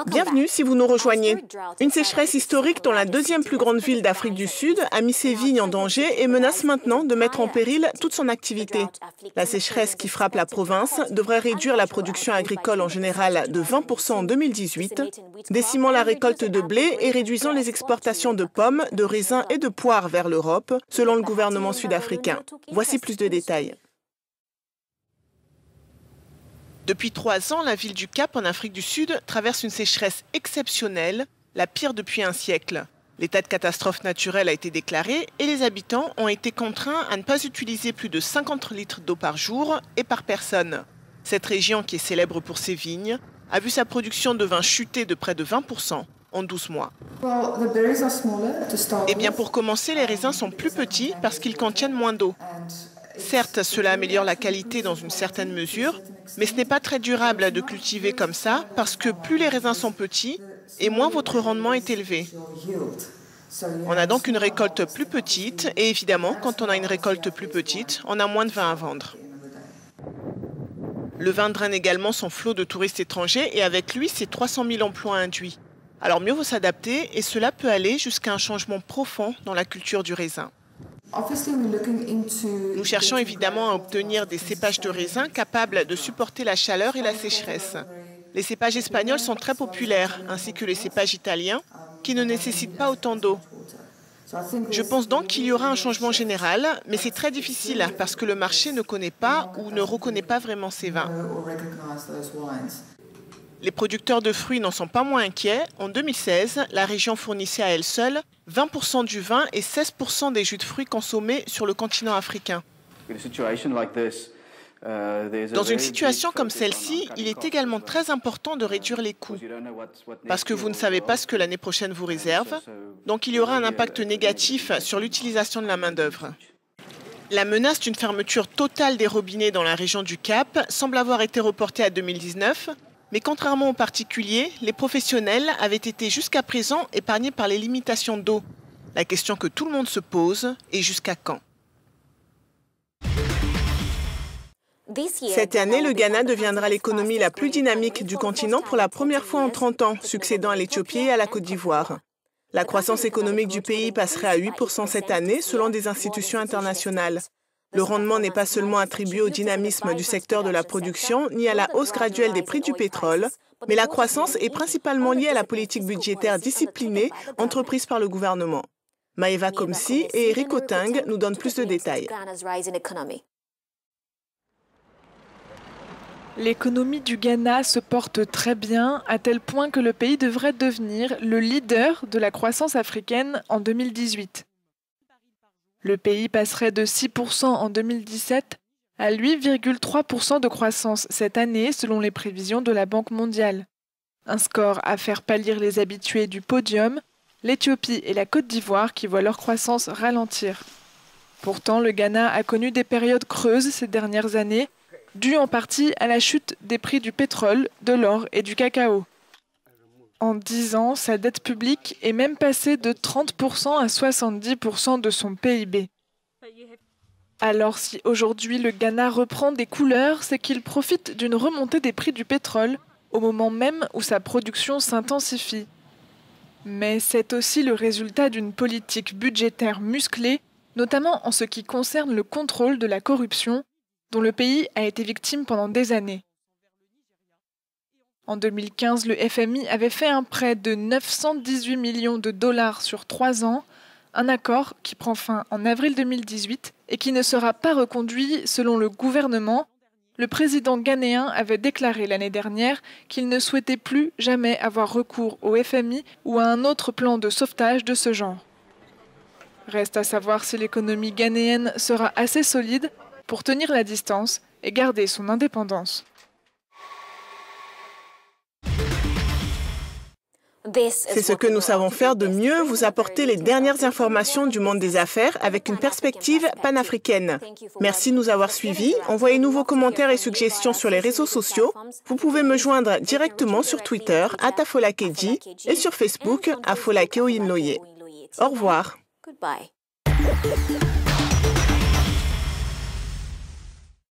Bienvenue si vous nous rejoignez. Une sécheresse historique dans la deuxième plus grande ville d'Afrique du Sud a mis ses vignes en danger et menace maintenant de mettre en péril toute son activité. La sécheresse qui frappe la province devrait réduire la production agricole en général de 20% en 2018, décimant la récolte de blé et réduisant les exportations de pommes, de raisins et de poires vers l'Europe, selon le gouvernement sud-africain. Voici plus de détails. Depuis 3 ans, la ville du Cap, en Afrique du Sud, traverse une sécheresse exceptionnelle, la pire depuis un siècle. L'état de catastrophe naturelle a été déclaré et les habitants ont été contraints à ne pas utiliser plus de 50 litres d'eau par jour et par personne. Cette région, qui est célèbre pour ses vignes, a vu sa production de vin chuter de près de 20% en 12 mois. Eh bien, pour commencer, les raisins sont plus petits parce qu'ils contiennent moins d'eau. Certes, cela améliore la qualité dans une certaine mesure, mais ce n'est pas très durable de cultiver comme ça parce que plus les raisins sont petits et moins votre rendement est élevé. On a donc une récolte plus petite et évidemment, quand on a une récolte plus petite, on a moins de vin à vendre. Le vin draine également son flot de touristes étrangers et avec lui, ses 300 000 emplois induits. Alors mieux vaut s'adapter et cela peut aller jusqu'à un changement profond dans la culture du raisin. Nous cherchons évidemment à obtenir des cépages de raisin capables de supporter la chaleur et la sécheresse. Les cépages espagnols sont très populaires, ainsi que les cépages italiens, qui ne nécessitent pas autant d'eau. Je pense donc qu'il y aura un changement général, mais c'est très difficile parce que le marché ne connaît pas ou ne reconnaît pas vraiment ces vins. Les producteurs de fruits n'en sont pas moins inquiets. En 2016, la région fournissait à elle seule 20% du vin et 16% des jus de fruits consommés sur le continent africain. Dans une situation comme celle-ci, il est également très important de réduire les coûts, parce que vous ne savez pas ce que l'année prochaine vous réserve, donc il y aura un impact négatif sur l'utilisation de la main-d'œuvre. La menace d'une fermeture totale des robinets dans la région du Cap semble avoir été reportée à 2019, mais contrairement aux particuliers, les professionnels avaient été jusqu'à présent épargnés par les limitations d'eau. La question que tout le monde se pose est jusqu'à quand? Cette année, le Ghana deviendra l'économie la plus dynamique du continent pour la première fois en 30 ans, succédant à l'Éthiopie et à la Côte d'Ivoire. La croissance économique du pays passerait à 8% cette année, selon des institutions internationales. Le rendement n'est pas seulement attribué au dynamisme du secteur de la production, ni à la hausse graduelle des prix du pétrole, mais la croissance est principalement liée à la politique budgétaire disciplinée entreprise par le gouvernement. Maeva Komsi et Eric Oting nous donnent plus de détails. L'économie du Ghana se porte très bien, à tel point que le pays devrait devenir le leader de la croissance africaine en 2018. Le pays passerait de 6% en 2017 à 8,3% de croissance cette année selon les prévisions de la Banque mondiale. Un score à faire pâlir les habitués du podium, l'Éthiopie et la Côte d'Ivoire qui voient leur croissance ralentir. Pourtant, le Ghana a connu des périodes creuses ces dernières années, dues en partie à la chute des prix du pétrole, de l'or et du cacao. En 10 ans, sa dette publique est même passée de 30% à 70% de son PIB. Alors si aujourd'hui le Ghana reprend des couleurs, c'est qu'il profite d'une remontée des prix du pétrole au moment même où sa production s'intensifie. Mais c'est aussi le résultat d'une politique budgétaire musclée, notamment en ce qui concerne le contrôle de la corruption, dont le pays a été victime pendant des années. En 2015, le FMI avait fait un prêt de 918 millions de dollars sur 3 ans, un accord qui prend fin en avril 2018 et qui ne sera pas reconduit selon le gouvernement. Le président ghanéen avait déclaré l'année dernière qu'il ne souhaitait plus jamais avoir recours au FMI ou à un autre plan de sauvetage de ce genre. Reste à savoir si l'économie ghanéenne sera assez solide pour tenir la distance et garder son indépendance. C'est ce que nous savons faire de mieux, vous apporter les dernières informations du monde des affaires avec une perspective panafricaine. Merci de nous avoir suivis. Envoyez-nous vos commentaires et suggestions sur les réseaux sociaux. Vous pouvez me joindre directement sur Twitter, @afolakeji, et sur Facebook, Afolake Oyinloye. Au revoir.